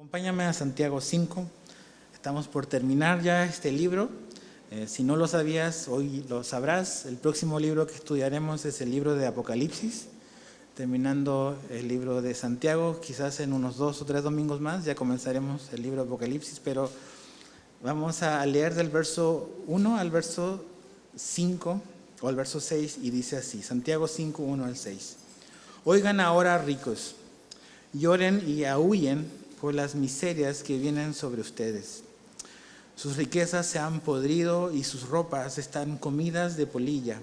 Acompáñame a Santiago 5. Estamos por terminar ya este libro. Si no lo sabías, hoy lo sabrás. El próximo libro que estudiaremos es el libro de Apocalipsis. Terminando el libro de Santiago, quizás en unos 2 o 3 domingos más ya comenzaremos el libro de Apocalipsis, pero vamos a leer del verso 1 al verso 5 o al verso 6 y dice así, Santiago 5, 1 al 6. Oigan ahora, ricos, lloren y aúllen por las miserias que vienen sobre ustedes. Sus riquezas se han podrido y sus ropas están comidas de polilla.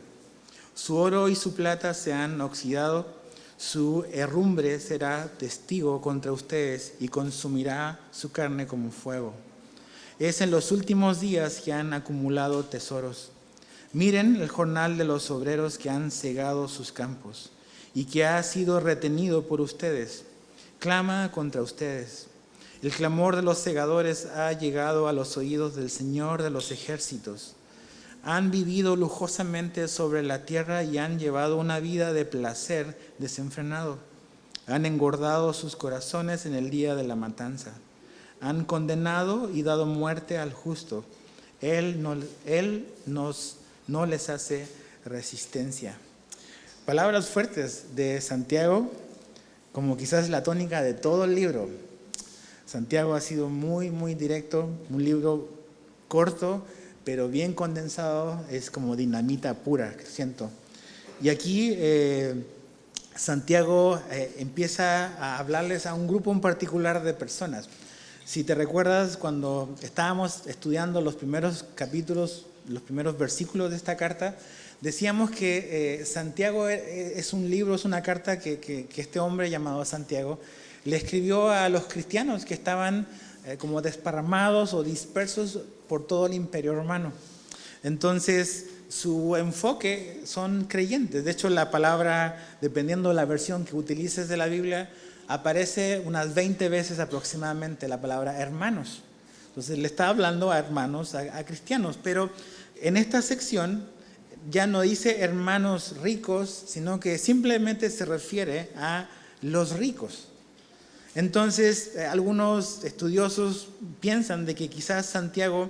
Su oro y su plata se han oxidado. Su herrumbre será testigo contra ustedes y consumirá su carne como fuego. Es en los últimos días que han acumulado tesoros. Miren el jornal de los obreros que han cegado sus campos y que ha sido retenido por ustedes. Clama contra ustedes. El clamor de los segadores ha llegado a los oídos del Señor de los ejércitos. Han vivido lujosamente sobre la tierra y han llevado una vida de placer desenfrenado. Han engordado sus corazones en el día de la matanza. Han condenado y dado muerte al justo. Él no les hace resistencia. Palabras fuertes de Santiago, como quizás la tónica de todo el libro. Santiago ha sido muy, muy directo, un libro corto, pero bien condensado, es como dinamita pura, siento. Y aquí Santiago empieza a hablarles a un grupo en particular de personas. Si te recuerdas, cuando estábamos estudiando los primeros capítulos, los primeros versículos de esta carta, decíamos que Santiago es un libro, es una carta que este hombre llamado Santiago le escribió a los cristianos que estaban como desparramados o dispersos por todo el imperio romano. Entonces, su enfoque son creyentes. De hecho, la palabra, dependiendo de la versión que utilices de la Biblia, aparece unas 20 veces aproximadamente la palabra hermanos. Entonces, le está hablando a hermanos, a cristianos. Pero en esta sección ya no dice hermanos ricos, sino que simplemente se refiere a los ricos. Entonces, algunos estudiosos piensan de que quizás Santiago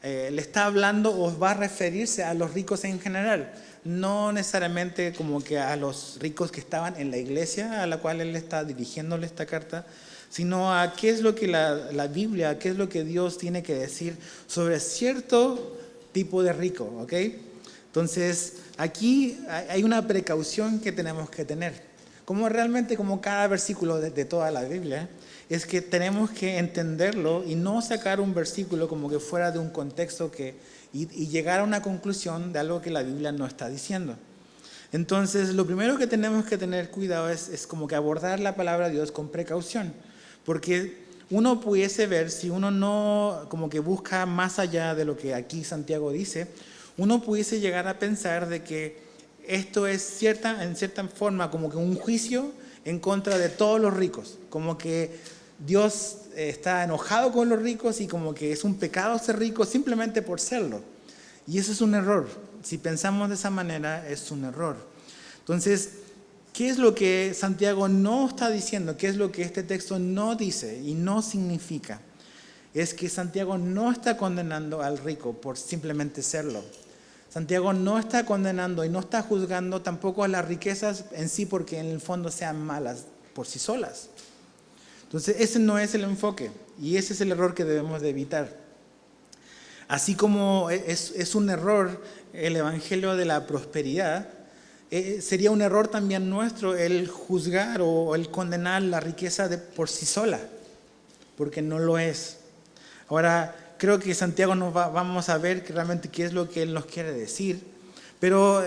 le está hablando o va a referirse a los ricos en general, no necesariamente como que a los ricos que estaban en la iglesia a la cual él está dirigiéndole esta carta, sino a qué es lo que la Biblia, qué es lo que Dios tiene que decir sobre cierto tipo de rico, ¿ok? Entonces, aquí hay una precaución que tenemos que tener. Como realmente, como cada versículo de toda la Biblia, es que tenemos que entenderlo y no sacar un versículo como que fuera de un contexto y llegar a una conclusión de algo que la Biblia no está diciendo. Entonces, lo primero que tenemos que tener cuidado es como que abordar la palabra de Dios con precaución, porque uno pudiese ver, si uno no como que busca más allá de lo que aquí Santiago dice, uno pudiese llegar a pensar de que esto es en cierta forma como que un juicio en contra de todos los ricos, como que Dios está enojado con los ricos y como que es un pecado ser rico simplemente por serlo. Y eso es un error. Si pensamos de esa manera, es un error. Entonces, ¿qué es lo que Santiago no está diciendo? ¿Qué es lo que este texto no dice y no significa? Es que Santiago no está condenando al rico por simplemente serlo. Santiago no está condenando y no está juzgando tampoco a las riquezas en sí porque en el fondo sean malas por sí solas. Entonces ese no es el enfoque y ese es el error que debemos de evitar. Así como es un error el evangelio de la prosperidad, sería un error también nuestro el juzgar o el condenar la riqueza por sí sola, porque no lo es. Ahora, creo que Santiago vamos a ver realmente qué es lo que él nos quiere decir, pero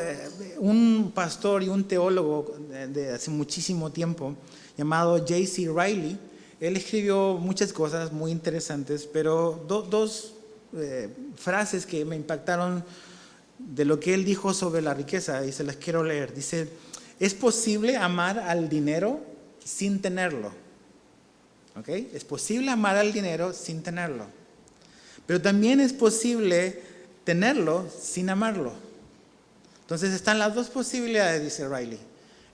un pastor y un teólogo de hace muchísimo tiempo, llamado J.C. Riley, él escribió muchas cosas muy interesantes, pero dos frases que me impactaron de lo que él dijo sobre la riqueza, y se las quiero leer. Dice, es posible amar al dinero sin tenerlo. ¿Ok? Es posible amar al dinero sin tenerlo. Pero también es posible tenerlo sin amarlo. Entonces están las dos posibilidades, dice Riley.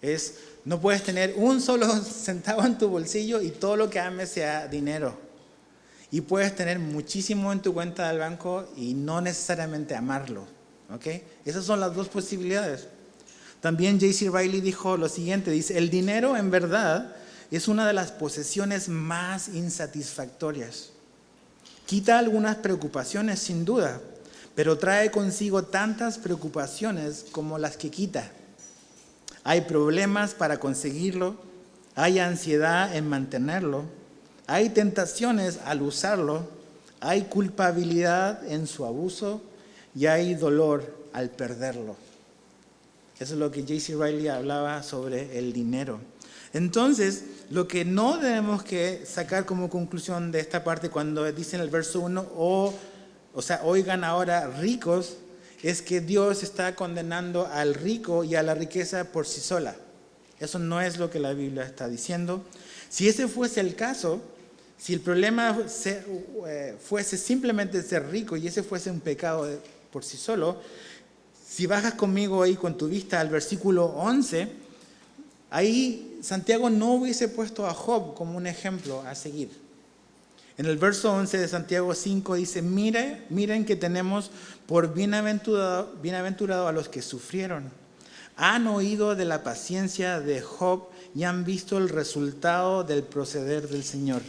Es No puedes tener un solo centavo en tu bolsillo y todo lo que ames sea dinero. Y puedes tener muchísimo en tu cuenta del banco y no necesariamente amarlo. ¿Ok? Esas son las dos posibilidades. También J.C. Riley dijo lo siguiente, dice, el dinero en verdad es una de las posesiones más insatisfactorias. Quita algunas preocupaciones sin duda, pero trae consigo tantas preocupaciones como las que quita. Hay problemas para conseguirlo, hay ansiedad en mantenerlo, hay tentaciones al usarlo, hay culpabilidad en su abuso y hay dolor al perderlo. Eso es lo que J.C. Riley hablaba sobre el dinero. Entonces, lo que no tenemos que sacar como conclusión de esta parte cuando dice en el verso 1, o sea, oigan ahora ricos, es que Dios está condenando al rico y a la riqueza por sí sola. Eso no es lo que la Biblia está diciendo. Si ese fuese el caso, si el problema fuese simplemente ser rico y ese fuese un pecado por sí solo, si bajas conmigo ahí con tu vista al versículo 11, ahí Santiago no hubiese puesto a Job como un ejemplo a seguir. En el verso 11 de Santiago 5 dice, miren que tenemos por bienaventurado a los que sufrieron. Han oído de la paciencia de Job y han visto el resultado del proceder del Señor.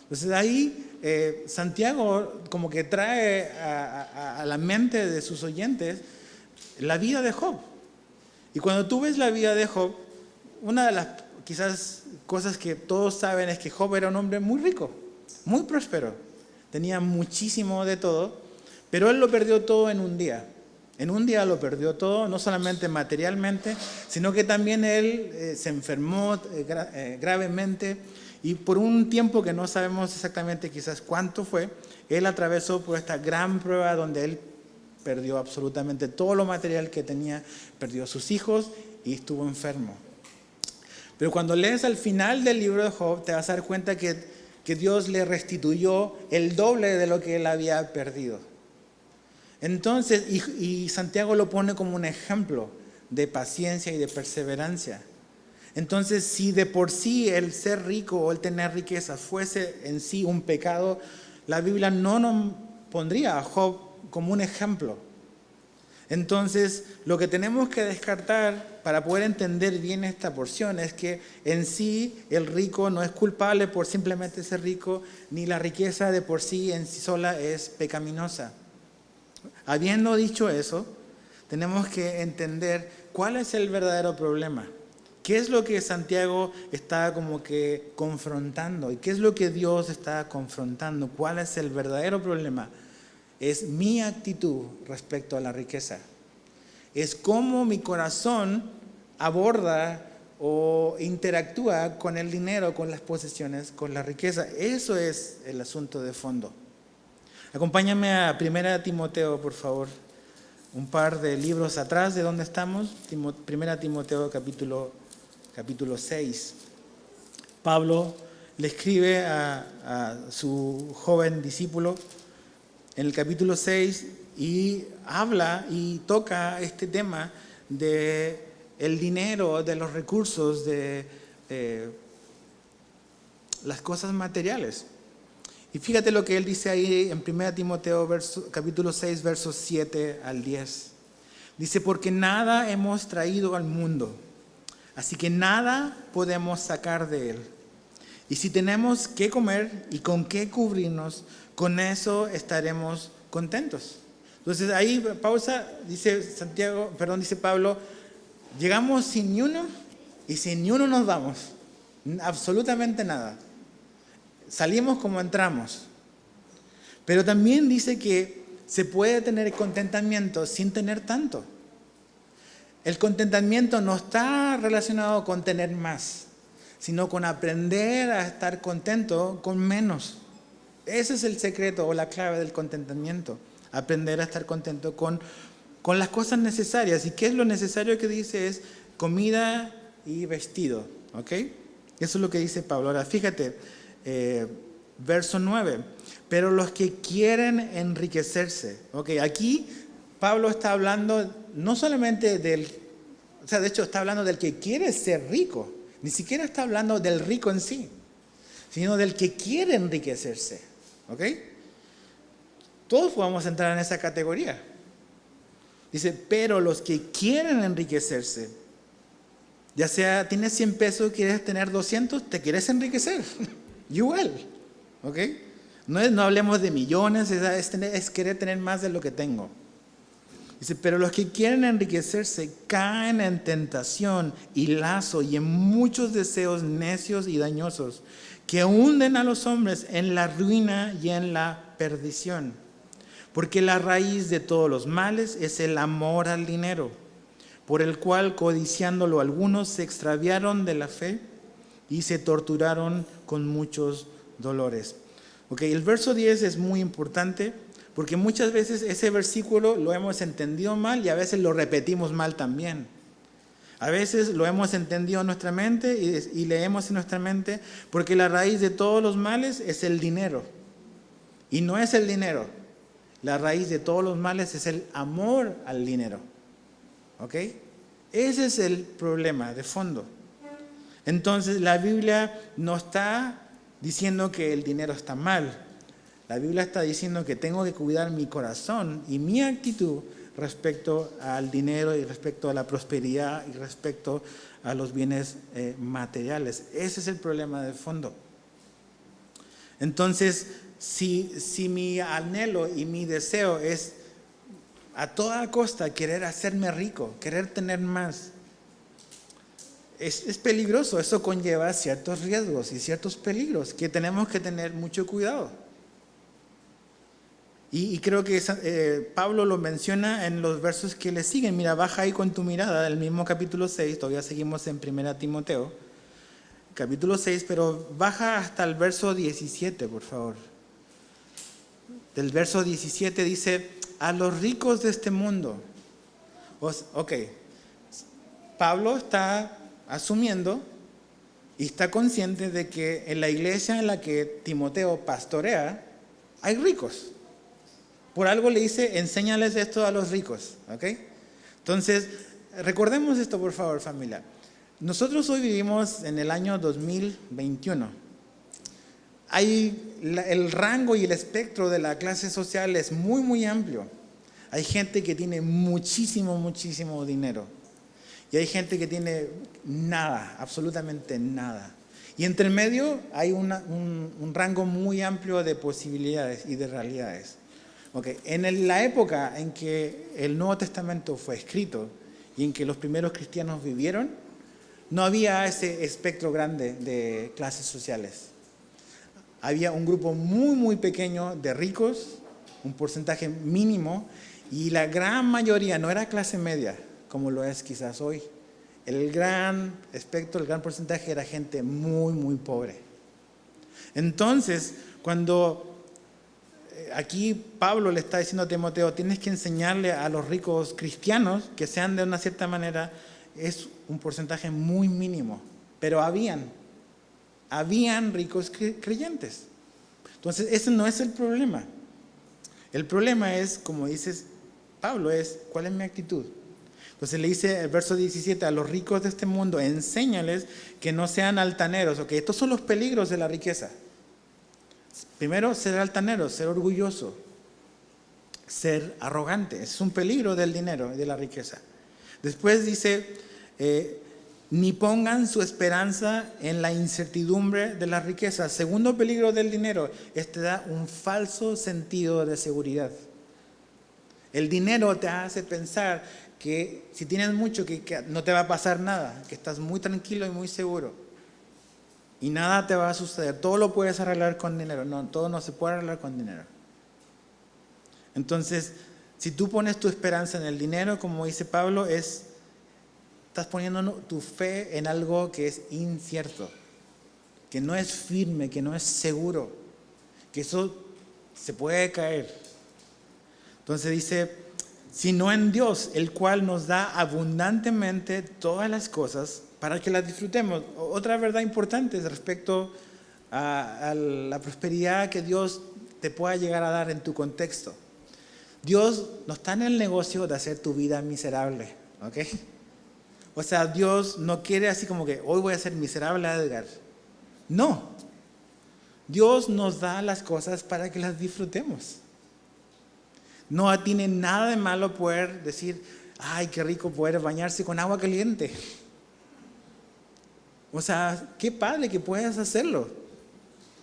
Entonces ahí Santiago como que trae a la mente de sus oyentes la vida de Job. Y cuando tú ves la vida de Job, una de las quizás cosas que todos saben es que Job era un hombre muy rico, muy próspero. Tenía muchísimo de todo, pero él lo perdió todo en un día. En un día lo perdió todo, no solamente materialmente, sino que también él se enfermó gravemente y por un tiempo que no sabemos exactamente quizás cuánto fue, él atravesó por esta gran prueba donde él perdió absolutamente todo lo material que tenía, perdió a sus hijos y estuvo enfermo. Pero cuando lees al final del libro de Job, te vas a dar cuenta que Dios le restituyó el doble de lo que él había perdido. Entonces, y Santiago lo pone como un ejemplo de paciencia y de perseverancia. Entonces, si de por sí el ser rico o el tener riqueza fuese en sí un pecado, la Biblia no nos pondría a Job como un ejemplo. Entonces, lo que tenemos que descartar para poder entender bien esta porción es que en sí el rico no es culpable por simplemente ser rico, ni la riqueza de por sí en sí sola es pecaminosa. Habiendo dicho eso, tenemos que entender cuál es el verdadero problema. ¿Qué es lo que Santiago está como que confrontando? ¿Y qué es lo que Dios está confrontando? ¿Cuál es el verdadero problema? Es mi actitud respecto a la riqueza. Es cómo mi corazón aborda o interactúa con el dinero, con las posesiones, con la riqueza. Eso es el asunto de fondo. Acompáñame a 1 Timoteo, por favor. Un par de libros atrás de donde estamos. 1 Timoteo capítulo 6. Pablo le escribe a su joven discípulo en el capítulo 6 y habla y toca este tema de el dinero, de los recursos, de las cosas materiales. Y fíjate lo que él dice ahí en 1 Timoteo capítulo 6, versos 7 al 10. Dice, porque nada hemos traído al mundo, así que nada podemos sacar de él. Y si tenemos qué comer y con qué cubrirnos, con eso estaremos contentos. Entonces ahí pausa, dice Pablo, llegamos sin ni uno y sin ni uno nos vamos. Absolutamente nada. Salimos como entramos. Pero también dice que se puede tener contentamiento sin tener tanto. El contentamiento no está relacionado con tener más, sino con aprender a estar contento con menos. Ese es el secreto o la clave del contentamiento. Aprender a estar contento con las cosas necesarias. ¿Y qué es lo necesario que dice? Es comida y vestido. ¿Ok? Eso es lo que dice Pablo. Ahora fíjate, verso 9. Pero los que quieren enriquecerse. ¿Ok? Aquí Pablo está hablando no solamente O sea, de hecho está hablando del que quiere ser rico. Ni siquiera está hablando del rico en sí, sino del que quiere enriquecerse. ¿Ok? Todos podemos entrar en esa categoría. Dice, pero los que quieren enriquecerse, ya sea tienes 100 pesos, quieres tener 200, te quieres enriquecer. Igual. ¿Ok? No hablemos de millones, es querer tener más de lo que tengo. Dice, pero los que quieren enriquecerse caen en tentación y lazo y en muchos deseos necios y dañosos que hunden a los hombres en la ruina y en la perdición. Porque la raíz de todos los males es el amor al dinero, por el cual, codiciándolo algunos, se extraviaron de la fe y se torturaron con muchos dolores. Okay, el verso 10 es muy importante porque muchas veces ese versículo lo hemos entendido mal y a veces lo repetimos mal también. A veces lo hemos entendido en nuestra mente y leemos en nuestra mente porque la raíz de todos los males es el dinero. Y no es el dinero. La raíz de todos los males es el amor al dinero. ¿Ok? Ese es el problema de fondo. Entonces la Biblia no está diciendo que el dinero está mal. La Biblia está diciendo que tengo que cuidar mi corazón y mi actitud respecto al dinero y respecto a la prosperidad y respecto a los bienes materiales. Ese es el problema de fondo. Entonces, si mi anhelo y mi deseo es a toda costa querer hacerme rico, querer tener más, es peligroso. Eso conlleva ciertos riesgos y ciertos peligros que tenemos que tener mucho cuidado. Y creo que Pablo lo menciona en los versos que le siguen. Mira, baja ahí con tu mirada del mismo capítulo 6, todavía seguimos en 1 Timoteo, capítulo 6, pero baja hasta el verso 17, por favor. Del verso 17 dice, a los ricos de este mundo. Ok, Pablo está asumiendo y está consciente de que en la iglesia en la que Timoteo pastorea hay ricos. Por algo le dice, enséñales esto a los ricos. ¿Ok? Entonces, recordemos esto, por favor, familia. Nosotros hoy vivimos en el año 2021. El rango y el espectro de la clase social es muy, muy amplio. Hay gente que tiene muchísimo, muchísimo dinero. Y hay gente que tiene nada, absolutamente nada. Y entre medio hay un rango muy amplio de posibilidades y de realidades. Okay. En la época en que el Nuevo Testamento fue escrito y en que los primeros cristianos vivieron, no había ese espectro grande de clases sociales. Había un grupo muy, muy pequeño de ricos, un porcentaje mínimo, y la gran mayoría no era clase media, como lo es quizás hoy. El gran espectro, el gran porcentaje era gente muy, muy pobre. Entonces, cuando aquí Pablo le está diciendo a Timoteo, tienes que enseñarle a los ricos cristianos que sean de una cierta manera, es un porcentaje muy mínimo, pero habían ricos creyentes. Entonces, ese no es el problema. El problema es, como dices Pablo, es ¿cuál es mi actitud? Entonces le dice el verso 17, a los ricos de este mundo, enséñales que no sean altaneros. Okay, estos son los peligros de la riqueza. Primero, ser altanero, ser orgulloso, ser arrogante. Es un peligro del dinero y de la riqueza. Después dice, ni pongan su esperanza en la incertidumbre de la riqueza. Segundo peligro del dinero, te da un falso sentido de seguridad. El dinero te hace pensar que si tienes mucho, que no te va a pasar nada, que estás muy tranquilo y muy seguro. Y nada te va a suceder. Todo lo puedes arreglar con dinero. No, todo no se puede arreglar con dinero. Entonces, si tú pones tu esperanza en el dinero, como dice Pablo, estás poniendo tu fe en algo que es incierto, que no es firme, que no es seguro, que eso se puede caer. Entonces dice, sino en Dios, el cual nos da abundantemente todas las cosas para que las disfrutemos. Otra verdad importante respecto a la prosperidad que Dios te pueda llegar a dar en tu contexto. Dios no está en el negocio de hacer tu vida miserable, ¿ok? O sea, Dios no quiere así como que hoy voy a ser miserable a Edgar. No. Dios nos da las cosas para que las disfrutemos. No tiene nada de malo poder decir, ay, qué rico poder bañarse con agua caliente. O sea, qué padre que puedes hacerlo.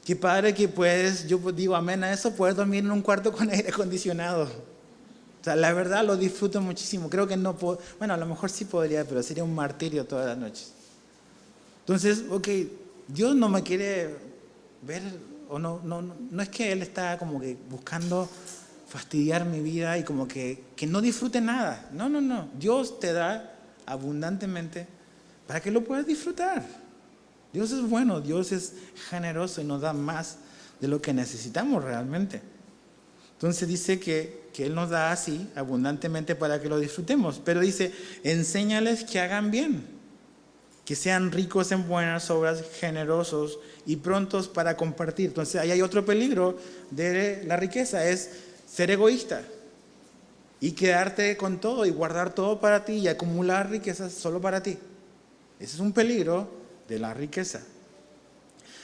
Qué padre que puedes, yo digo amén a eso, poder dormir en un cuarto con aire acondicionado. O sea, la verdad lo disfruto muchísimo. Creo que no puedo, bueno, a lo mejor sí podría, pero sería un martirio todas las noches. Entonces, ok, Dios no me quiere ver, o no es que Él está como que buscando fastidiar mi vida y como que no disfrute nada. No. Dios te da abundantemente para que lo puedas disfrutar. Dios es bueno, Dios es generoso y nos da más de lo que necesitamos realmente. Entonces dice que Él nos da así abundantemente para que lo disfrutemos. Pero dice, enséñales que hagan bien, que sean ricos en buenas obras, generosos y prontos para compartir. Entonces ahí hay otro peligro de la riqueza, es ser egoísta y quedarte con todo y guardar todo para ti y acumular riquezas solo para ti. Ese es un peligro de la riqueza.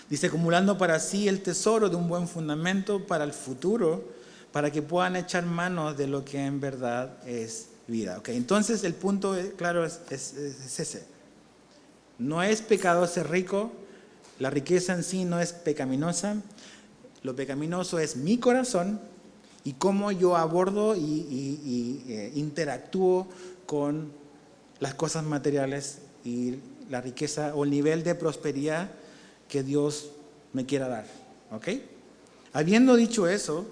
Dice, acumulando para sí el tesoro de un buen fundamento para el futuro, para que puedan echar mano de lo que en verdad es vida. Okay, entonces el punto claro es ese. No es pecado ser rico, la riqueza en sí no es pecaminosa, lo pecaminoso es mi corazón y cómo yo abordo y interactúo con las cosas materiales y la riqueza o el nivel de prosperidad que Dios me quiera dar. ¿Ok? Habiendo dicho eso,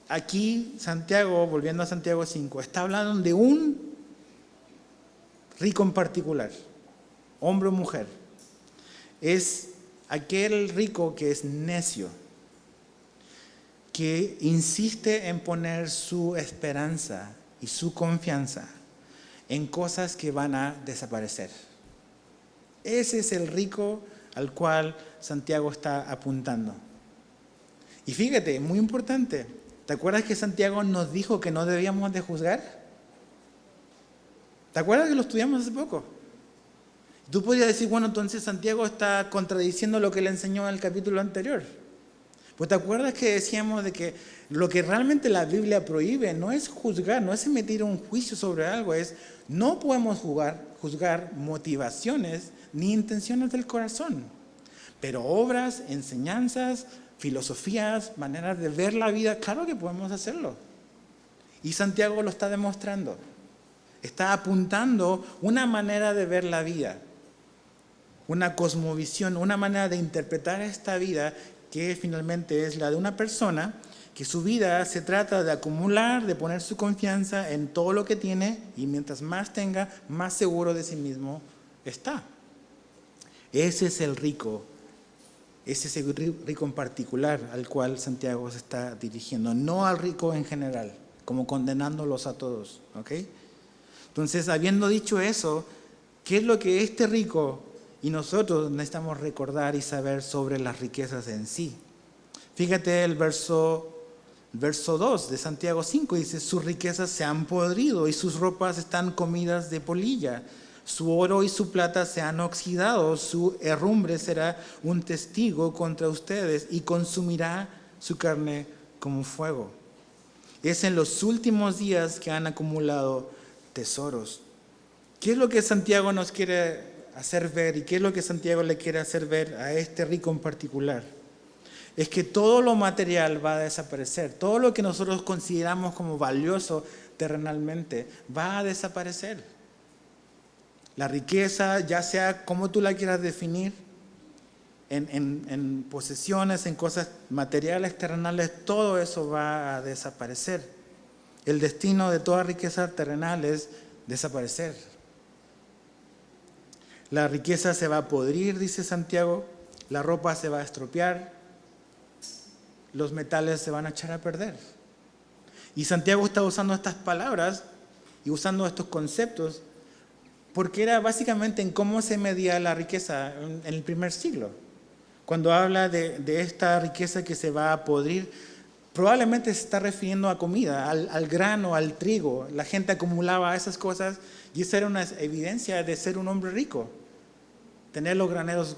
aquí Santiago, volviendo a Santiago 5, está hablando de un rico en particular, hombre o mujer. Es aquel rico que es necio, que insiste en poner su esperanza y su confianza en cosas que van a desaparecer. Ese es el rico al cual Santiago está apuntando. Y fíjate, muy importante, ¿te acuerdas que Santiago nos dijo que no debíamos de juzgar? ¿Te acuerdas que lo estudiamos hace poco? Tú podrías decir, bueno, entonces Santiago está contradiciendo lo que le enseñó en el capítulo anterior. Pues te acuerdas que decíamos de que lo que realmente la Biblia prohíbe no es juzgar, no es emitir un juicio sobre algo, es no podemos juzgar motivaciones ni intenciones del corazón, pero obras, enseñanzas, filosofías, maneras de ver la vida, claro que podemos hacerlo. Y Santiago lo está demostrando. Está apuntando una manera de ver la vida, una cosmovisión, una manera de interpretar esta vida que finalmente es la de una persona que su vida se trata de acumular, de poner su confianza en todo lo que tiene y mientras más tenga, más seguro de sí mismo está. Ese es el rico, ese es el rico en particular al cual Santiago se está dirigiendo, no al rico en general, como condenándolos a todos. ¿Ok? Entonces, habiendo dicho eso, ¿qué es lo que este rico y nosotros necesitamos recordar y saber sobre las riquezas en sí? Fíjate el verso 2 de Santiago 5, dice, sus riquezas se han podrido y sus ropas están comidas de polilla. Su oro y su plata se han oxidado, su herrumbre será un testigo contra ustedes y consumirá su carne como fuego. Es en los últimos días que han acumulado tesoros. ¿Qué es lo que Santiago nos quiere hacer ver y qué es lo que Santiago le quiere hacer ver a este rico en particular? Es que todo lo material va a desaparecer, todo lo que nosotros consideramos como valioso terrenalmente va a desaparecer. La riqueza, ya sea como tú la quieras definir, en posesiones, en cosas materiales, terrenales, todo eso va a desaparecer. El destino de toda riqueza terrenal es desaparecer. La riqueza se va a podrir, dice Santiago, la ropa se va a estropear, los metales se van a echar a perder. Y Santiago está usando estas palabras y usando estos conceptos porque era básicamente en cómo se medía la riqueza en el primer siglo. Cuando habla de esta riqueza que se va a podrir, probablemente se está refiriendo a comida, al grano, al trigo. La gente acumulaba esas cosas Y esa era una evidencia de ser un hombre rico. Tener los graneros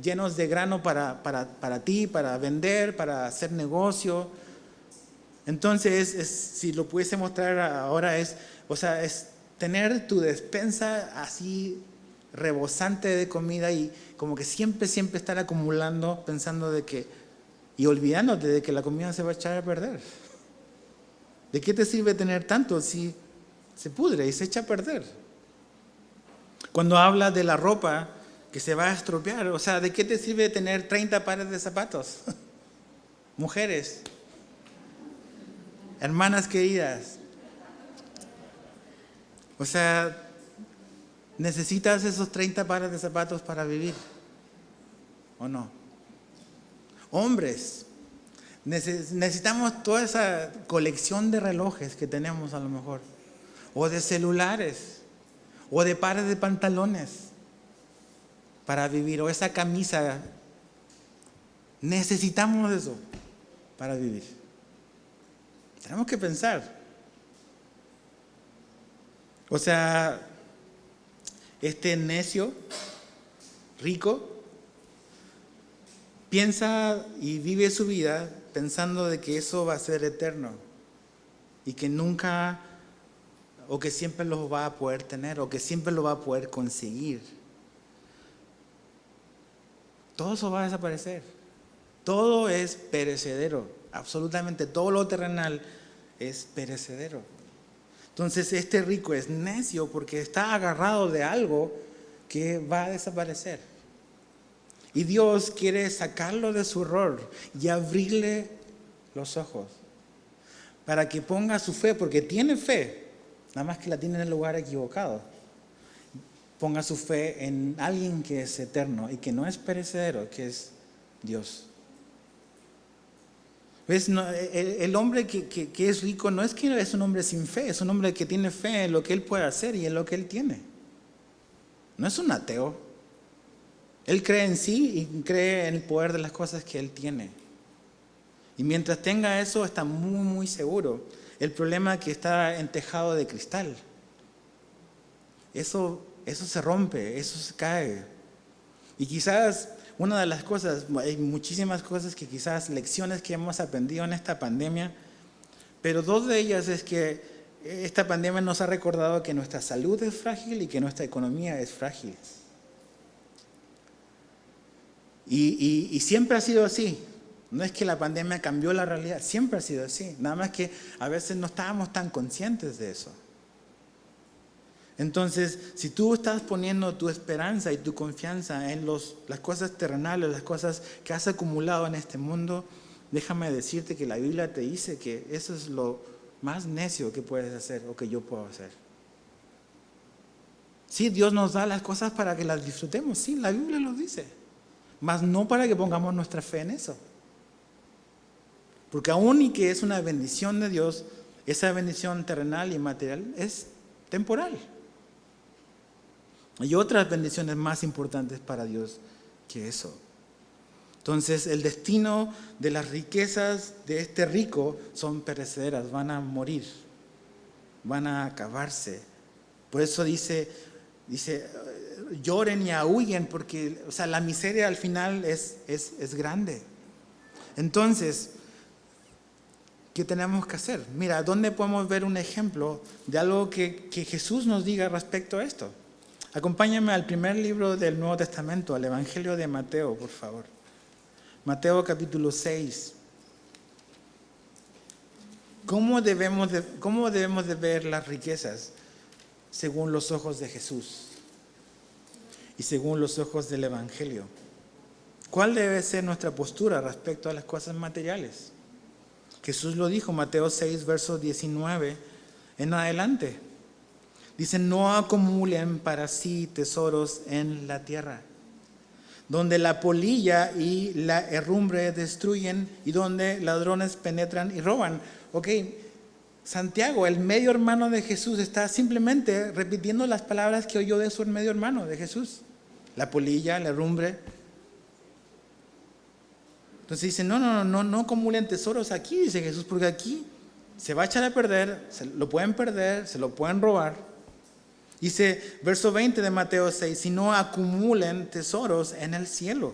llenos de grano para ti, para vender, para hacer negocio. Entonces, si lo pudiese mostrar ahora, es tener tu despensa así rebosante de comida y como que siempre estar acumulando, pensando y olvidándote de que la comida se va a echar a perder. ¿De qué te sirve tener tanto si se pudre y se echa a perder? Cuando habla de la ropa que se va a estropear, ¿de qué te sirve tener 30 pares de zapatos? Mujeres, hermanas queridas, ¿necesitas esos 30 pares de zapatos para vivir? ¿O no? Hombres, necesitamos toda esa colección de relojes que tenemos a lo mejor, o de celulares, o de pares de pantalones para vivir, o esa camisa. Necesitamos eso para vivir. Tenemos que pensar. Este necio, rico, piensa y vive su vida pensando de que eso va a ser eterno y que nunca, o que siempre lo va a poder tener, o que siempre lo va a poder conseguir. Todo eso va a desaparecer. Todo es perecedero. Absolutamente todo lo terrenal es perecedero. Entonces este rico es necio porque está agarrado de algo que va a desaparecer. Y Dios quiere sacarlo de su error y abrirle los ojos para que ponga su fe, porque tiene fe, nada más que la tiene en el lugar equivocado. Ponga su fe en alguien que es eterno y que no es perecedero, que es Dios. ¿Ves? El hombre que es rico no es que es un hombre sin fe, es un hombre que tiene fe en lo que él puede hacer y en lo que él tiene. No es un ateo. Él cree en sí y cree en el poder de las cosas que él tiene. Y mientras tenga eso, está muy, muy seguro. El problema es que está en tejado de cristal. Eso se rompe, eso se cae. Y quizás una de las cosas, hay muchísimas cosas que quizás lecciones que hemos aprendido en esta pandemia, pero dos de ellas es que esta pandemia nos ha recordado que nuestra salud es frágil y que nuestra economía es frágil. Y siempre ha sido así. No es que la pandemia cambió la realidad, siempre ha sido así. Nada más que a veces no estábamos tan conscientes de eso. Entonces, si tú estás poniendo tu esperanza y tu confianza en las cosas terrenales, las cosas que has acumulado en este mundo, déjame decirte que la Biblia te dice que eso es lo más necio que puedes hacer o que yo puedo hacer. Sí, Dios nos da las cosas para que las disfrutemos, sí, la Biblia lo dice, mas no para que pongamos nuestra fe en eso. Porque aún y que es una bendición de Dios, esa bendición terrenal y material es temporal. Hay otras bendiciones más importantes para Dios que eso. Entonces, el destino de las riquezas de este rico son perecederas, van a morir, van a acabarse. Por eso dice, lloren y aúllen, porque la miseria al final es grande. Entonces, ¿qué tenemos que hacer? Mira, ¿dónde podemos ver un ejemplo de algo que Jesús nos diga respecto a esto? Acompáñame al primer libro del Nuevo Testamento, al Evangelio de Mateo, por favor. Mateo capítulo 6. ¿Cómo debemos de ver las riquezas según los ojos de Jesús y según los ojos del Evangelio? ¿Cuál debe ser nuestra postura respecto a las cosas materiales? Jesús lo dijo, Mateo 6, verso 19 en adelante. Dice, no acumulen para sí tesoros en la tierra, donde la polilla y la herrumbre destruyen y donde ladrones penetran y roban. Ok, Santiago, el medio hermano de Jesús, está simplemente repitiendo las palabras que oyó de su medio hermano de Jesús. La polilla, la herrumbre. Entonces dice, no acumulen tesoros aquí, dice Jesús, porque aquí se va a echar a perder, se lo pueden robar. Dice, verso 20 de Mateo 6, si no acumulen tesoros en el cielo,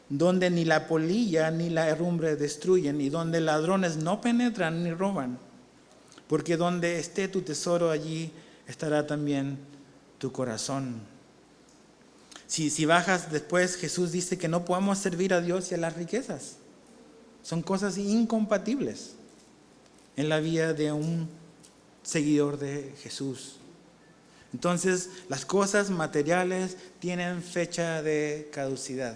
donde ni la polilla ni la herrumbre destruyen, y donde ladrones no penetran ni roban. Porque donde esté tu tesoro, allí estará también tu corazón. Si bajas después, Jesús dice que no podemos servir a Dios y a las riquezas. Son cosas incompatibles en la vida de un seguidor de Jesús. Entonces, las cosas materiales tienen fecha de caducidad.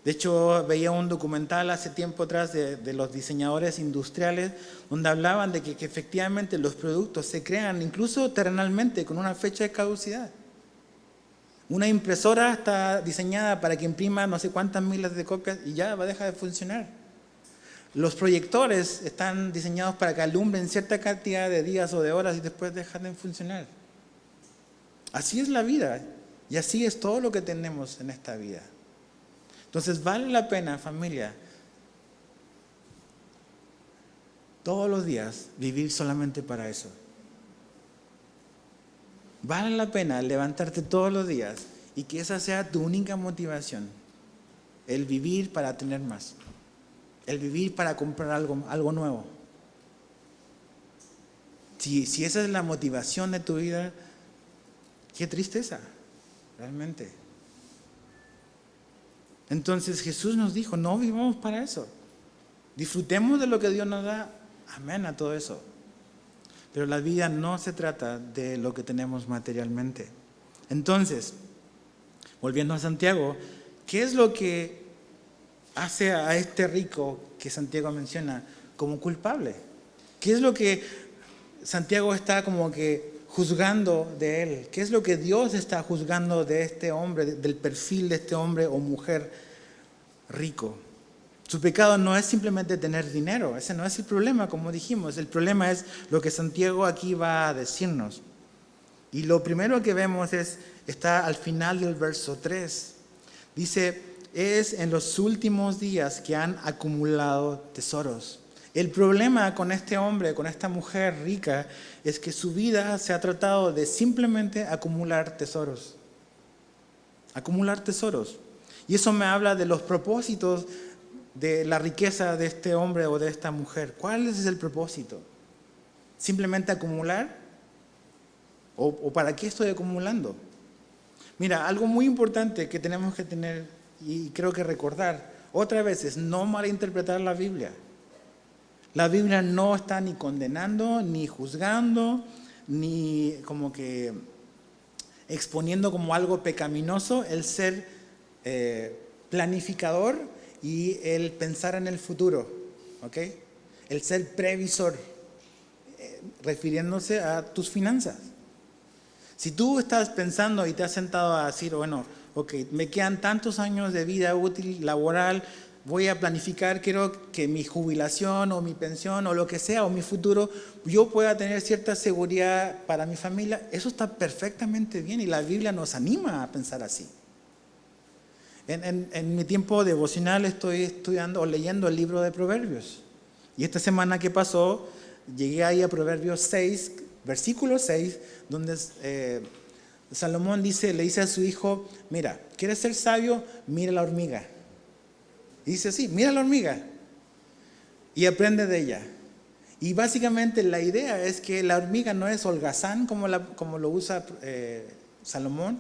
De hecho, veía un documental hace tiempo atrás de los diseñadores industriales, donde hablaban de que efectivamente los productos se crean incluso terrenalmente con una fecha de caducidad. Una impresora está diseñada para que imprima no sé cuántas miles de copias y ya va a dejar de funcionar. Los proyectores están diseñados para que alumbren cierta cantidad de días o de horas y después dejan de funcionar. Así es la vida y así es todo lo que tenemos en esta vida. Entonces vale la pena, familia, todos los días vivir solamente para eso. Vale la pena levantarte todos los días y que esa sea tu única motivación. El vivir para tener más. El vivir para comprar algo nuevo. Si esa es la motivación de tu vida, qué tristeza, realmente. Entonces Jesús nos dijo, no vivamos para eso. Disfrutemos de lo que Dios nos da. Amén a todo eso. Pero la vida no se trata de lo que tenemos materialmente. Entonces, volviendo a Santiago, ¿qué es lo que hace a este rico que Santiago menciona como culpable? ¿Qué es lo que Santiago está como que juzgando de él? ¿Qué es lo que Dios está juzgando de este hombre, del perfil de este hombre o mujer rico? Su pecado no es simplemente tener dinero, ese no es el problema, como dijimos. El problema es lo que Santiago aquí va a decirnos. Y lo primero que vemos está al final del verso 3. Dice, es en los últimos días que han acumulado tesoros. El problema con este hombre, con esta mujer rica, es que su vida se ha tratado de simplemente acumular tesoros. Acumular tesoros. Y eso me habla de los propósitos de la riqueza de este hombre o de esta mujer. ¿Cuál es el propósito? ¿Simplemente acumular? ¿O para qué estoy acumulando? Mira, algo muy importante que tenemos que tener y creo que recordar otra vez es no malinterpretar la Biblia. La Biblia no está ni condenando, ni juzgando, ni como que exponiendo como algo pecaminoso el ser planificador y el pensar en el futuro, ¿ok? El ser previsor, refiriéndose a tus finanzas. Si tú estás pensando y te has sentado a decir, bueno, ok, me quedan tantos años de vida útil, laboral, voy a planificar, quiero que mi jubilación o mi pensión o lo que sea, o mi futuro, yo pueda tener cierta seguridad para mi familia, eso está perfectamente bien y la Biblia nos anima a pensar así. En mi tiempo devocional estoy estudiando o leyendo el libro de Proverbios. Y esta semana que pasó, llegué ahí a Proverbios 6, versículo 6, donde Salomón le dice a su hijo, mira, ¿quieres ser sabio? Mira la hormiga. Y dice así, mira la hormiga y aprende de ella. Y básicamente la idea es que la hormiga no es holgazán como lo usa Salomón,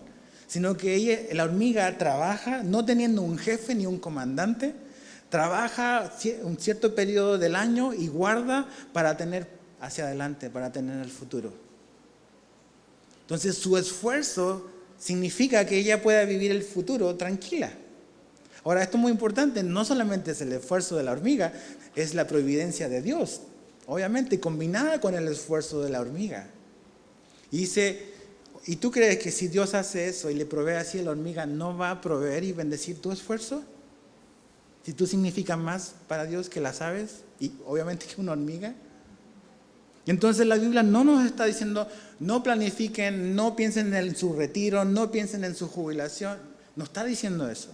sino que la hormiga trabaja no teniendo un jefe ni un comandante, trabaja un cierto periodo del año y guarda para tener hacia adelante, para tener el futuro. Entonces su esfuerzo significa que ella pueda vivir el futuro tranquila. Ahora, esto es muy importante, no solamente es el esfuerzo de la hormiga, es la providencia de Dios, obviamente combinada con el esfuerzo de la hormiga. Y dice, ¿y tú crees que si Dios hace eso y le provee así a la hormiga, no va a proveer y bendecir tu esfuerzo? Si tú significas más para Dios que las aves y obviamente que una hormiga. Y entonces la Biblia no nos está diciendo, no planifiquen, no piensen en su retiro, no piensen en su jubilación. No está diciendo eso.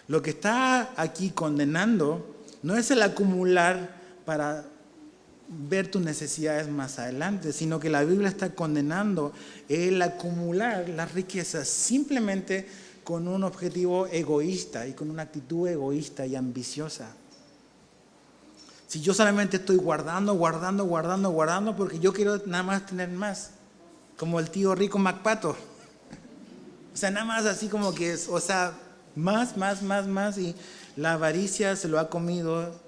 Lo que está aquí condenando no es el acumular para ver tus necesidades más adelante, sino que la Biblia está condenando el acumular las riquezas simplemente con un objetivo egoísta y con una actitud egoísta y ambiciosa. Si yo solamente estoy guardando porque yo quiero nada más tener más, como el tío rico MacPato. O sea, nada más así como que es, o sea, más, y la avaricia se lo ha comido.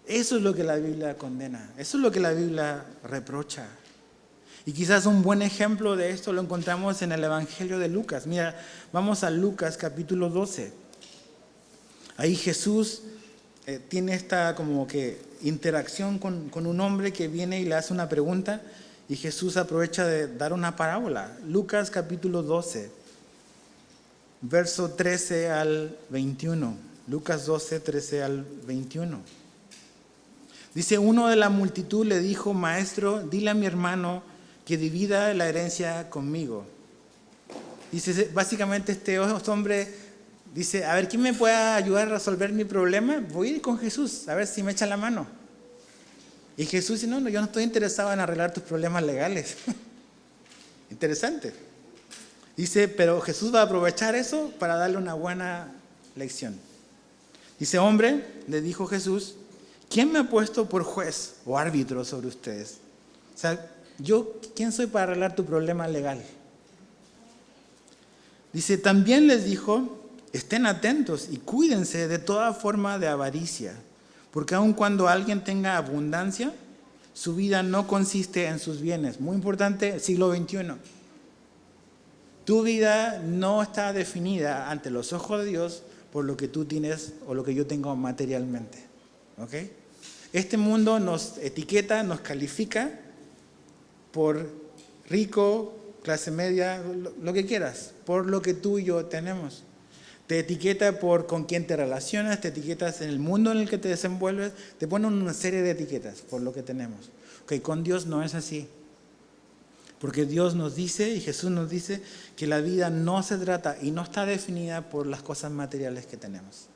Eso es lo que la Biblia condena, eso es lo que la Biblia reprocha. Y quizás un buen ejemplo de esto lo encontramos en el Evangelio de Lucas. Mira, vamos a Lucas capítulo 12. Ahí Jesús tiene esta como que interacción con un hombre que viene y le hace una pregunta, y Jesús aprovecha de dar una parábola. Lucas capítulo 12, verso 13 al 21. Lucas 12, 13 al 21. Dice, uno de la multitud le dijo, maestro, dile a mi hermano que divida la herencia conmigo. Dice, básicamente este hombre dice, a ver, ¿quién me puede ayudar a resolver mi problema? Voy a ir con Jesús, a ver si me echa la mano. Y Jesús dice, no, yo no estoy interesado en arreglar tus problemas legales. Interesante. Dice, pero Jesús va a aprovechar eso para darle una buena lección. Dice, hombre, le dijo Jesús, ¿quién me ha puesto por juez o árbitro sobre ustedes? O sea, ¿quién soy para arreglar tu problema legal? Dice, también les dijo, estén atentos y cuídense de toda forma de avaricia, porque aun cuando alguien tenga abundancia, su vida no consiste en sus bienes. Muy importante, siglo XXI. Tu vida no está definida ante los ojos de Dios por lo que tú tienes o lo que yo tengo materialmente. ¿Ok? Este mundo nos etiqueta, nos califica por rico, clase media, lo que quieras, por lo que tú y yo tenemos. Te etiqueta por con quién te relacionas, te etiquetas en el mundo en el que te desenvuelves, te ponen una serie de etiquetas por lo que tenemos. Okay, con Dios no es así. Porque Dios nos dice y Jesús nos dice que la vida no se trata y no está definida por las cosas materiales que tenemos.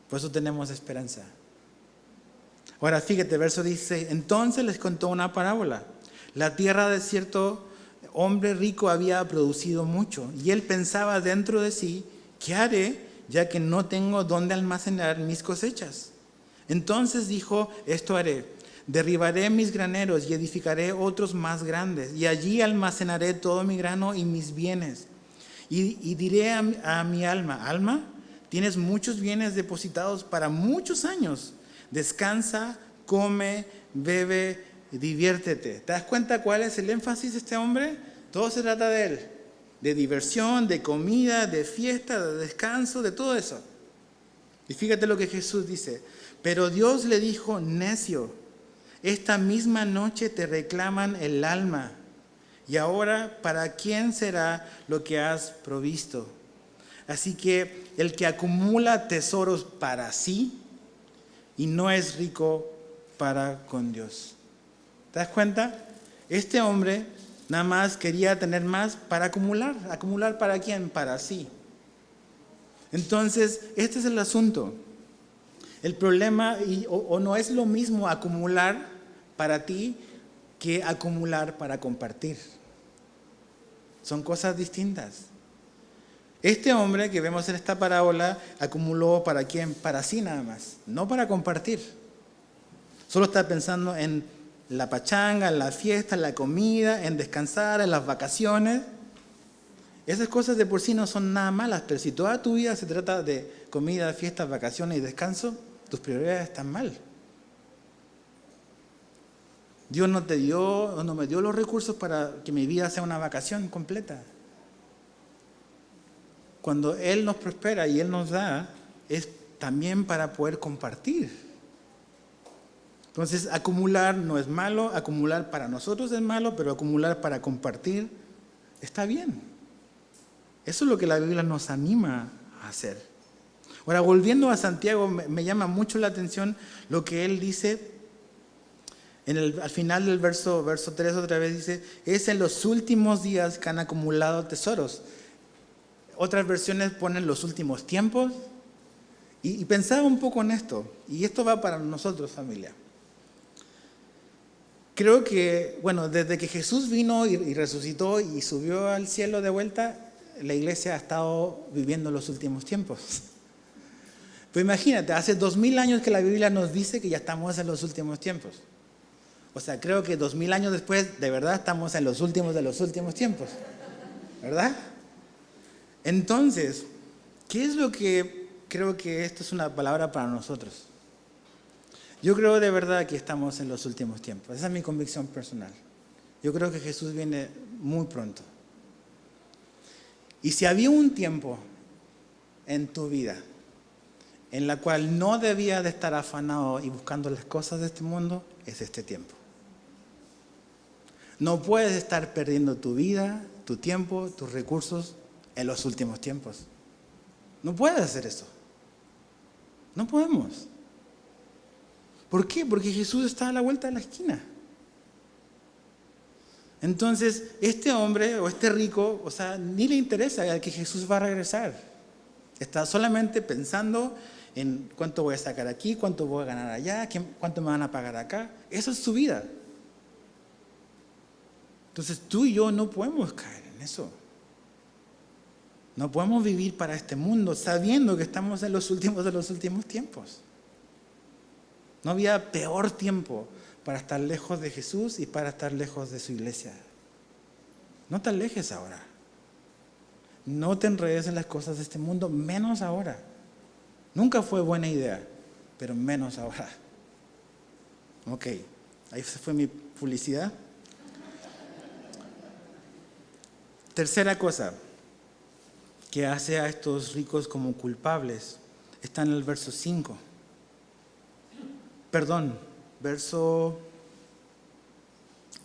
Por eso tenemos esperanza. Ahora fíjate, verso 16, entonces les contó una parábola. La tierra de cierto hombre rico había producido mucho, y él pensaba dentro de sí, ¿qué haré ya que no tengo dónde almacenar mis cosechas? Entonces dijo, esto haré, derribaré mis graneros y edificaré otros más grandes, y allí almacenaré todo mi grano y mis bienes. Y diré a mi alma, alma, tienes muchos bienes depositados para muchos años, descansa, come, bebe, diviértete. ¿Te das cuenta cuál es el énfasis de este hombre? Todo se trata de él, de diversión, de comida, de fiesta, de descanso, de todo eso. Y fíjate lo que Jesús dice, pero Dios le dijo, necio, esta misma noche te reclaman el alma, y ahora, ¿para quién será lo que has provisto? Así que el que acumula tesoros para sí y no es rico para con Dios. ¿Te das cuenta? Este hombre nada más quería tener más para acumular. ¿Acumular para quién? Para sí. Entonces, este es el asunto. El problema, o no es lo mismo acumular para ti que acumular para compartir. Son cosas distintas. Este hombre que vemos en esta parábola acumuló ¿para quién? Para sí nada más, no para compartir. Solo está pensando en la pachanga, en la fiesta, en la comida, en descansar, en las vacaciones. Esas cosas de por sí no son nada malas, pero si toda tu vida se trata de comida, fiestas, vacaciones y descanso, tus prioridades están mal. Dios no te dio, no me dio los recursos para que mi vida sea una vacación completa. Cuando Él nos prospera y Él nos da, es también para poder compartir. Entonces, acumular no es malo, acumular para nosotros es malo, pero acumular para compartir está bien. Eso es lo que la Biblia nos anima a hacer. Ahora, volviendo a Santiago, me llama mucho la atención lo que él dice al final del verso 3 otra vez dice, es en los últimos días que han acumulado tesoros. Otras versiones ponen los últimos tiempos. Y pensaba un poco en esto, y esto va para nosotros, familia. creo que, bueno, desde que Jesús vino y resucitó y subió al cielo de vuelta, la iglesia ha estado viviendo los últimos tiempos. Pero imagínate, hace 2000 años que la Biblia nos dice que ya estamos en los últimos tiempos. O sea, creo que 2000 años después, de verdad estamos en los últimos de los últimos tiempos. ¿Verdad? Entonces, ¿qué es lo que creo que esto es una palabra para nosotros? Yo creo de verdad que estamos en los últimos tiempos. Esa es mi convicción personal. Yo creo que Jesús viene muy pronto. Y si había un tiempo en tu vida en la cual no debía de estar afanado y buscando las cosas de este mundo, es este tiempo. No puedes estar perdiendo tu vida, tu tiempo, tus recursos en los últimos tiempos. No puedes hacer eso. No podemos. ¿Por qué? Porque Jesús está a la vuelta de la esquina. Entonces, este hombre o este rico, o sea, ni le interesa que Jesús va a regresar. Está solamente pensando en cuánto voy a sacar aquí, cuánto voy a ganar allá, cuánto me van a pagar acá. Esa es su vida. Entonces, tú y yo no podemos caer en eso. No podemos vivir para este mundo sabiendo que estamos en los últimos de los últimos tiempos. No había peor tiempo para estar lejos de Jesús y para estar lejos de su iglesia. No te alejes ahora. No te enredes en las cosas de este mundo, menos ahora. Nunca fue buena idea, pero menos ahora. Ok, ahí se fue mi publicidad. Tercera cosa que hace a estos ricos como culpables está en el verso 5. Verso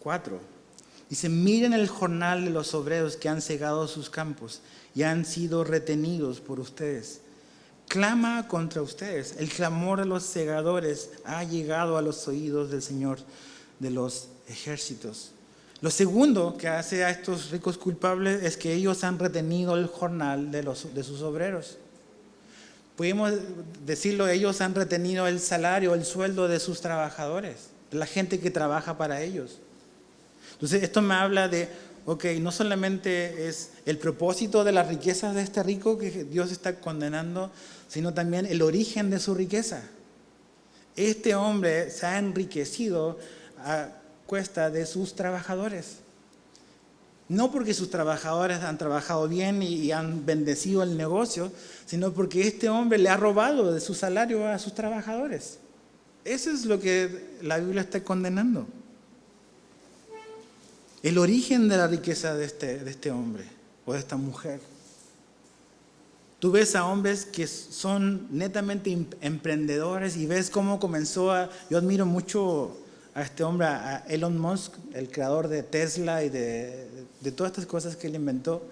4. Dice, miren el jornal de los obreros que han cegado sus campos y han sido retenidos por ustedes. Clama contra ustedes. El clamor de los segadores ha llegado a los oídos del Señor de los ejércitos. Lo segundo que hace a estos ricos culpables es que ellos han retenido el jornal de sus obreros. Podemos decirlo, ellos han retenido el salario, el sueldo de sus trabajadores, de la gente que trabaja para ellos. Entonces, esto me habla de, no solamente es el propósito de las riquezas de este rico que Dios está condenando, sino también el origen de su riqueza. Este hombre se ha enriquecido a cuesta de sus trabajadores. No porque sus trabajadores han trabajado bien y han bendecido el negocio, sino porque este hombre le ha robado de su salario a sus trabajadores. Eso es lo que la Biblia está condenando. El origen de la riqueza de este hombre o de esta mujer. Tú ves a hombres que son netamente emprendedores y ves cómo comenzó yo admiro mucho a este hombre, a Elon Musk, el creador de Tesla y de todas estas cosas que él inventó.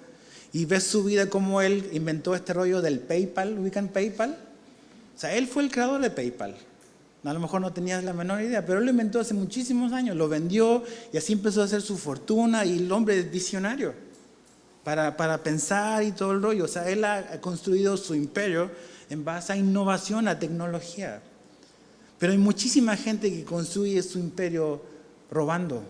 Y ves su vida, cómo él inventó este rollo del PayPal. ¿Ubican PayPal? O sea, él fue el creador de PayPal. A lo mejor no tenías la menor idea, pero él lo inventó hace muchísimos años, lo vendió y así empezó a hacer su fortuna, y el hombre es visionario para pensar y todo el rollo. O sea, él ha construido su imperio en base a innovación, a tecnología. Pero hay muchísima gente que construye su imperio robándole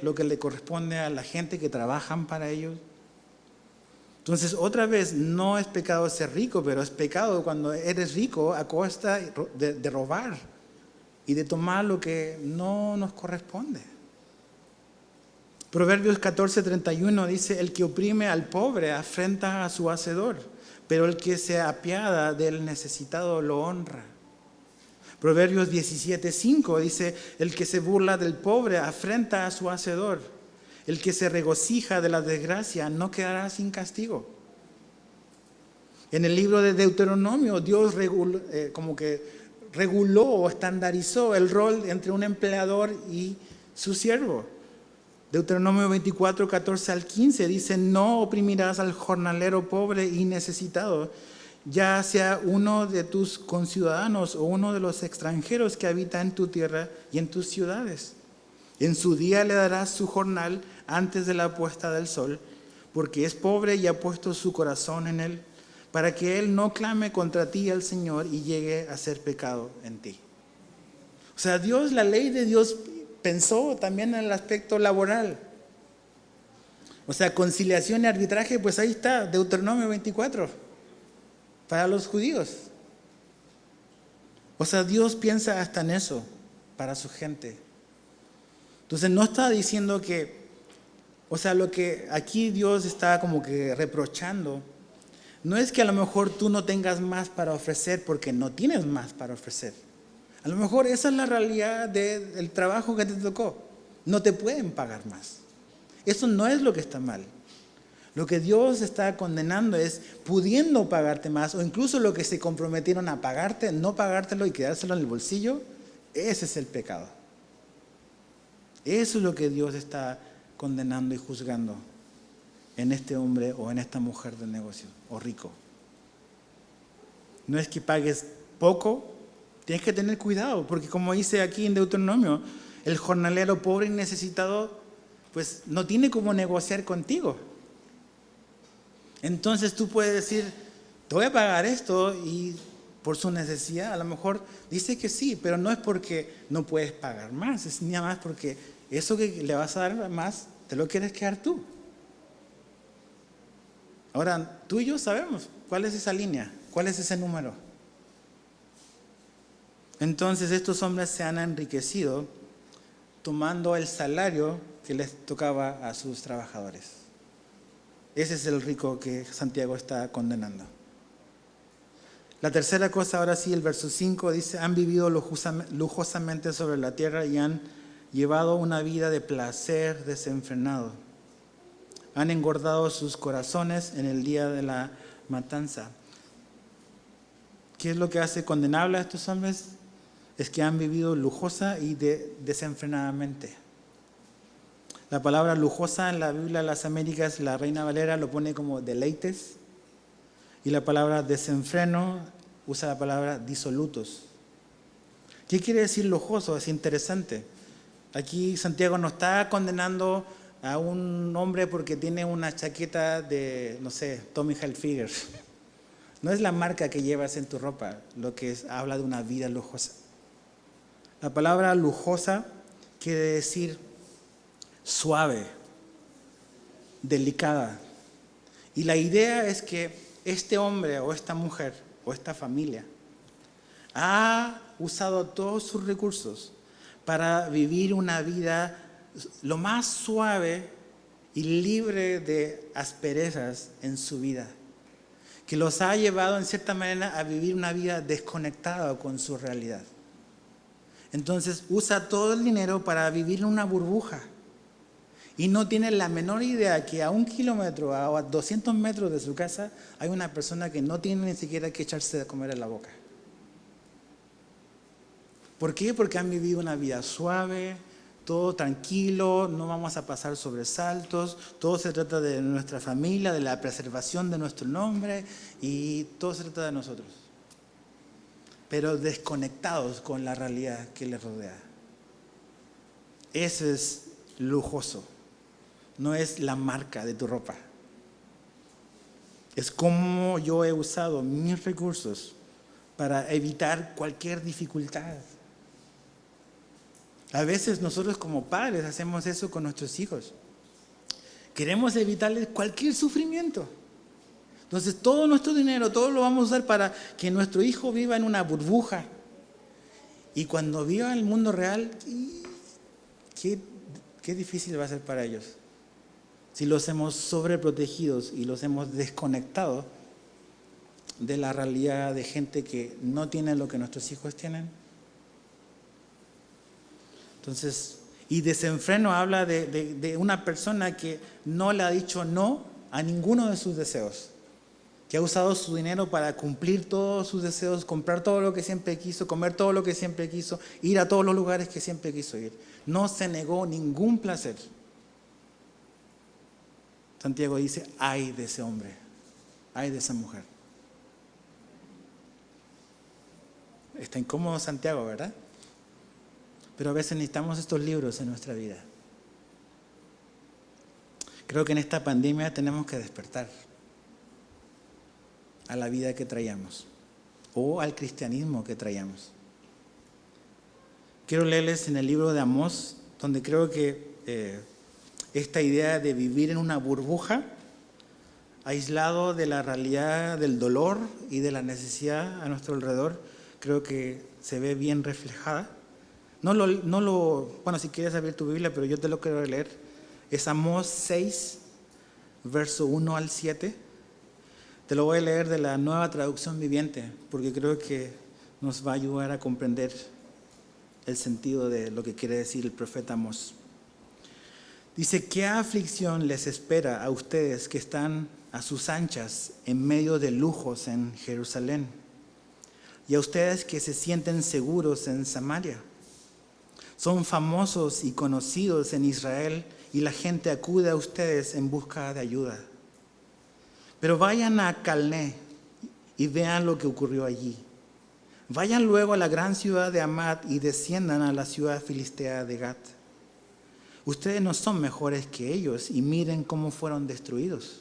lo que le corresponde a la gente que trabajan para ellos. Entonces, otra vez, no es pecado ser rico, pero es pecado cuando eres rico a costa de robar y de tomar lo que no nos corresponde. Proverbios 14:31 dice, el que oprime al pobre afrenta a su hacedor, pero el que se apiada del necesitado lo honra. Proverbios 17:5 dice, el que se burla del pobre afrenta a su hacedor. El que se regocija de la desgracia no quedará sin castigo. En el libro de Deuteronomio, Dios reguló o estandarizó el rol entre un empleador y su siervo. Deuteronomio 24, 14 al 15 dice, no oprimirás al jornalero pobre y necesitado, ya sea uno de tus conciudadanos o uno de los extranjeros que habita en tu tierra y en tus ciudades. En su día le darás su jornal antes de la puesta del sol, porque es pobre y ha puesto su corazón en él, para que él no clame contra ti al Señor y llegue a ser pecado en ti. O sea, la ley de Dios pensó también en el aspecto laboral. O sea, conciliación y arbitraje, pues ahí está, Deuteronomio 24, para los judíos. O sea, Dios piensa hasta en eso, para su gente. Entonces no está diciendo que, o sea, lo que aquí Dios está como que reprochando, no es que a lo mejor tú no tengas más para ofrecer porque no tienes más para ofrecer. A lo mejor esa es la realidad del trabajo que te tocó. No te pueden pagar más. Eso no es lo que está mal. Lo que Dios está condenando es pudiendo pagarte más, o incluso lo que se comprometieron a pagarte, no pagártelo y quedárselo en el bolsillo. Ese es el pecado. Eso es lo que Dios está condenando y juzgando en este hombre o en esta mujer de negocio o rico. No es que pagues poco, tienes que tener cuidado, porque como dice aquí en Deuteronomio, el jornalero pobre y necesitado pues no tiene cómo negociar contigo. Entonces tú puedes decir, te voy a pagar esto, y por su necesidad a lo mejor dice que sí, pero no es porque no puedes pagar más, es nada más porque eso que le vas a dar más te lo quieres quedar tú. Ahora, tú y yo sabemos cuál es esa línea, cuál es ese número. Entonces estos hombres se han enriquecido tomando el salario que les tocaba a sus trabajadores. Ese es el rico que Santiago está condenando. La tercera cosa, ahora sí, el verso 5 dice, han vivido lujosamente sobre la tierra y han llevado una vida de placer desenfrenado. Han engordado sus corazones en el día de la matanza. ¿Qué es lo que hace condenable a estos hombres? Es que han vivido lujosa y desenfrenadamente. La palabra lujosa en la Biblia de las Américas, la Reina Valera lo pone como deleites, y la palabra desenfreno usa la palabra disolutos. ¿Qué quiere decir lujoso? Es interesante. Aquí Santiago no está condenando a un hombre porque tiene una chaqueta de, no sé, Tommy Hilfiger. No es la marca que llevas en tu ropa lo que habla de una vida lujosa. La palabra lujosa quiere decir suave, delicada. Y la idea es que este hombre o esta mujer o esta familia ha usado todos sus recursos para vivir una vida lo más suave y libre de asperezas en su vida, que los ha llevado en cierta manera a vivir una vida desconectada con su realidad. Entonces usa todo el dinero para vivir en una burbuja y no tiene la menor idea que a 1 kilómetro o a 200 metros de su casa hay una persona que no tiene ni siquiera que echarse de comer en la boca. ¿Por qué? Porque han vivido una vida suave, todo tranquilo, no vamos a pasar sobresaltos, todo se trata de nuestra familia, de la preservación de nuestro nombre y todo se trata de nosotros. Pero desconectados con la realidad que les rodea. Ese es lujoso, no es la marca de tu ropa. Es como yo he usado mis recursos para evitar cualquier dificultad. A veces nosotros como padres hacemos eso con nuestros hijos. Queremos evitarles cualquier sufrimiento. Entonces todo nuestro dinero, todo lo vamos a usar para que nuestro hijo viva en una burbuja. Y cuando viva en el mundo real, qué difícil va a ser para ellos. Si los hemos sobreprotegidos y los hemos desconectado de la realidad de gente que no tiene lo que nuestros hijos tienen. Entonces, y desenfreno habla de una persona que no le ha dicho no a ninguno de sus deseos, que ha usado su dinero para cumplir todos sus deseos, comprar todo lo que siempre quiso, comer todo lo que siempre quiso, ir a todos los lugares que siempre quiso ir. No se negó ningún placer. Santiago dice, ay de ese hombre, ay de esa mujer. Está incómodo Santiago, ¿verdad? Pero a veces necesitamos estos libros en nuestra vida. Creo que en esta pandemia tenemos que despertar a la vida que traíamos o al cristianismo que traíamos. Quiero leerles en el libro de Amós, donde creo que esta idea de vivir en una burbuja, aislado de la realidad del dolor y de la necesidad a nuestro alrededor, creo que se ve bien reflejada. Bueno, si quieres abrir tu Biblia, pero yo te lo quiero leer. Es Amós 6, verso 1 al 7. Te lo voy a leer de la Nueva Traducción Viviente, porque creo que nos va a ayudar a comprender el sentido de lo que quiere decir el profeta Amós. Dice: ¿qué aflicción les espera a ustedes que están a sus anchas en medio de lujos en Jerusalén? Y a ustedes que se sienten seguros en Samaria. Son famosos y conocidos en Israel y la gente acude a ustedes en busca de ayuda. Pero vayan a Calné y vean lo que ocurrió allí. Vayan luego a la gran ciudad de Hamat y desciendan a la ciudad filistea de Gat. Ustedes no son mejores que ellos y miren cómo fueron destruidos.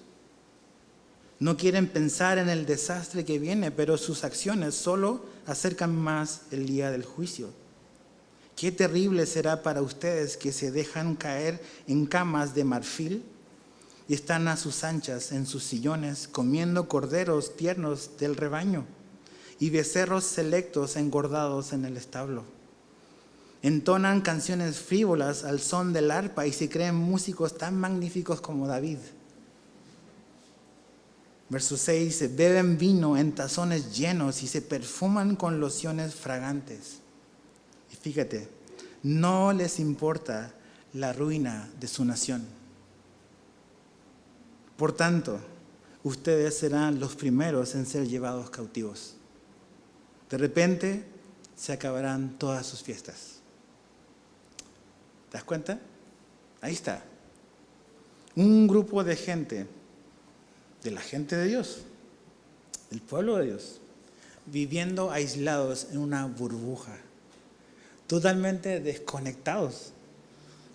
No quieren pensar en el desastre que viene, pero sus acciones solo acercan más el día del juicio. Qué terrible será para ustedes que se dejan caer en camas de marfil y están a sus anchas en sus sillones comiendo corderos tiernos del rebaño y becerros selectos engordados en el establo. Entonan canciones frívolas al son del arpa y se creen músicos tan magníficos como David. Verso 6 dice: beben vino en tazones llenos y se perfuman con lociones fragantes. Y fíjate, no les importa la ruina de su nación. Por tanto, ustedes serán los primeros en ser llevados cautivos. De repente se acabarán todas sus fiestas. ¿Te das cuenta? Ahí está. Un grupo de gente, de la gente de Dios, del pueblo de Dios, viviendo aislados en una burbuja, totalmente desconectados,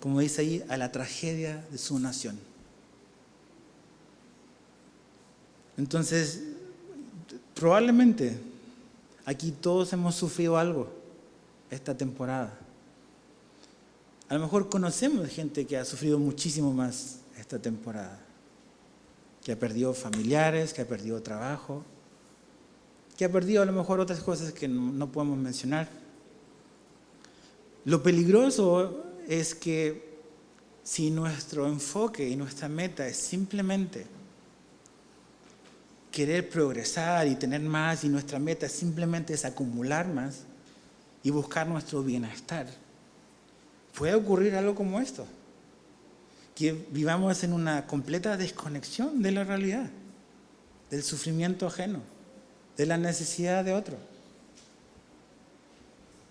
como dice ahí, a la tragedia de su nación. Entonces, probablemente aquí todos hemos sufrido algo esta temporada. A lo mejor conocemos gente que ha sufrido muchísimo más esta temporada, que ha perdido familiares, que ha perdido trabajo, que ha perdido a lo mejor otras cosas que no podemos mencionar. Lo peligroso es que si nuestro enfoque y nuestra meta es simplemente querer progresar y tener más, y nuestra meta simplemente es acumular más y buscar nuestro bienestar, puede ocurrir algo como esto, que vivamos en una completa desconexión de la realidad, del sufrimiento ajeno, de la necesidad de otro.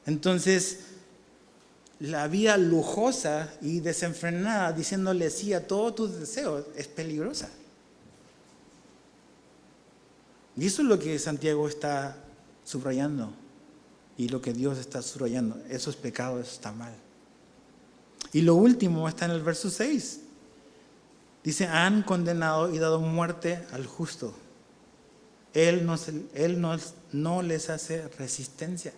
Entonces, la vida lujosa y desenfrenada, diciéndole sí a todos tus deseos, es peligrosa. Y eso es lo que Santiago está subrayando y lo que Dios está subrayando. Eso es pecado, eso está mal. Y lo último está en el verso 6. Dice: han condenado y dado muerte al justo. Él no les hace resistencia.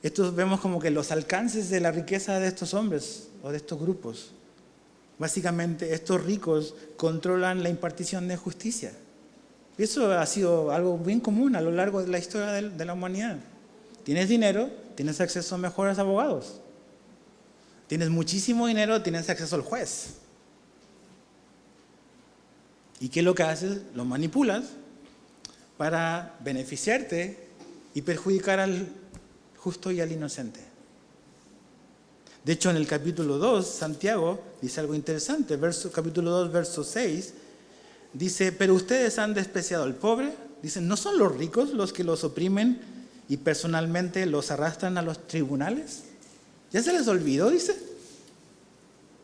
Estos vemos como que los alcances de la riqueza de estos hombres o de estos grupos. Básicamente, estos ricos controlan la impartición de justicia. Y eso ha sido algo bien común a lo largo de la historia de la humanidad. Tienes dinero, tienes acceso a mejores abogados. Tienes muchísimo dinero, tienes acceso al juez. ¿Y qué es lo que haces? Lo manipulas para beneficiarte y perjudicar al justo y al inocente. De hecho, en el capítulo 2, Santiago dice algo interesante. Capítulo 2, verso 6, dice: pero ustedes han despreciado al pobre. Dicen: ¿no son los ricos los que los oprimen y personalmente los arrastran a los tribunales? ¿Ya se les olvidó? Dice.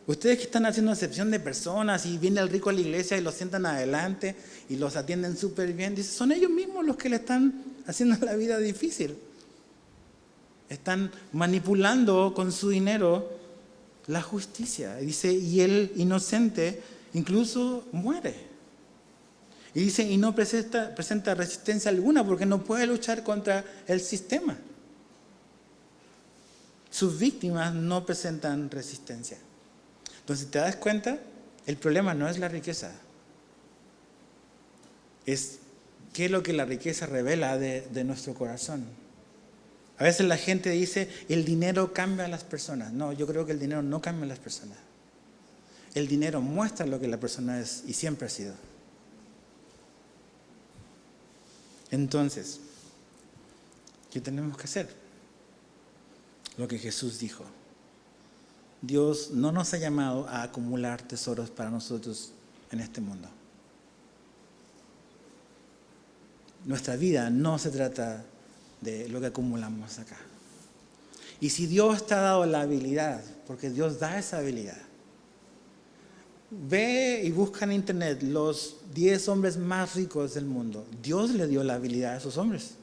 Ustedes que están haciendo acepción de personas y viene el rico a la iglesia y los sientan adelante y los atienden súper bien. Dice: son ellos mismos los que le están haciendo la vida difícil. Están manipulando con su dinero la justicia. Dice: y el inocente incluso muere. Y dice: y no presenta resistencia alguna porque no puede luchar contra el sistema. sus víctimas no presentan resistencia. Entonces, ¿te das cuenta? El problema no es la riqueza. Es qué es lo que la riqueza revela de nuestro corazón. A veces la gente dice, el dinero cambia a las personas. No, yo creo que el dinero no cambia a las personas. El dinero muestra lo que la persona es y siempre ha sido. Entonces, ¿qué tenemos que hacer? Lo que Jesús dijo. Dios no nos ha llamado a acumular tesoros para nosotros en este mundo. Nuestra vida no se trata de lo que acumulamos acá. Y si Dios te ha dado la habilidad, porque Dios da esa habilidad, ve y busca en internet los 10 hombres más ricos del mundo. Dios le dio la habilidad a esos hombres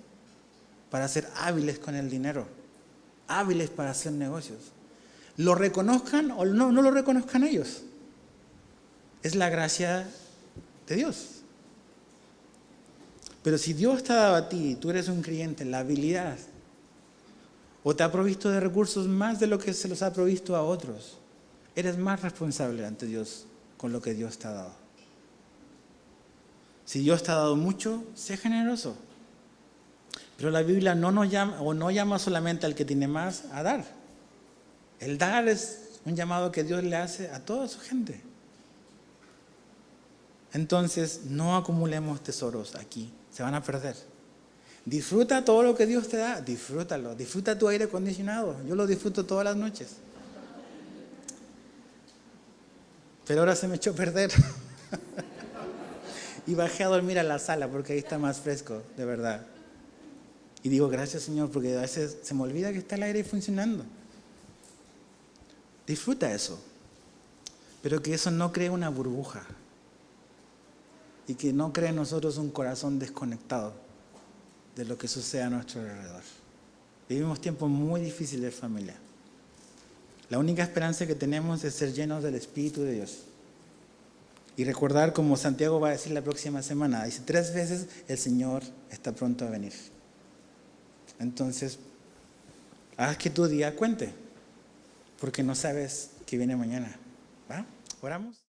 para ser hábiles con el dinero, hábiles para hacer negocios. Lo reconozcan o no lo reconozcan ellos. Es la gracia de Dios. Pero si Dios te ha dado a ti, tú eres un creyente, la habilidad, o te ha provisto de recursos más de lo que se los ha provisto a otros, eres más responsable ante Dios con lo que Dios te ha dado. Si Dios te ha dado mucho, sé generoso. Pero la Biblia no nos llama, o no llama solamente al que tiene más a dar. El dar es un llamado que Dios le hace a toda su gente. Entonces, no acumulemos tesoros aquí, se van a perder. Disfruta todo lo que Dios te da, disfrútalo. Disfruta tu aire acondicionado, yo lo disfruto todas las noches. Pero ahora se me echó a perder. Y bajé a dormir a la sala porque ahí está más fresco, de verdad. Y digo, gracias Señor, porque a veces se me olvida que está el aire funcionando. Disfruta eso. Pero que eso no cree una burbuja. Y que no cree en nosotros un corazón desconectado de lo que sucede a nuestro alrededor. Vivimos tiempos muy difíciles, familia. La única esperanza que tenemos es ser llenos del Espíritu de Dios. Y recordar, como Santiago va a decir la próxima semana, dice 3 veces, el Señor está pronto a venir. Entonces, haz que tu día cuente, porque no sabes qué viene mañana. ¿Va? ¿Oramos?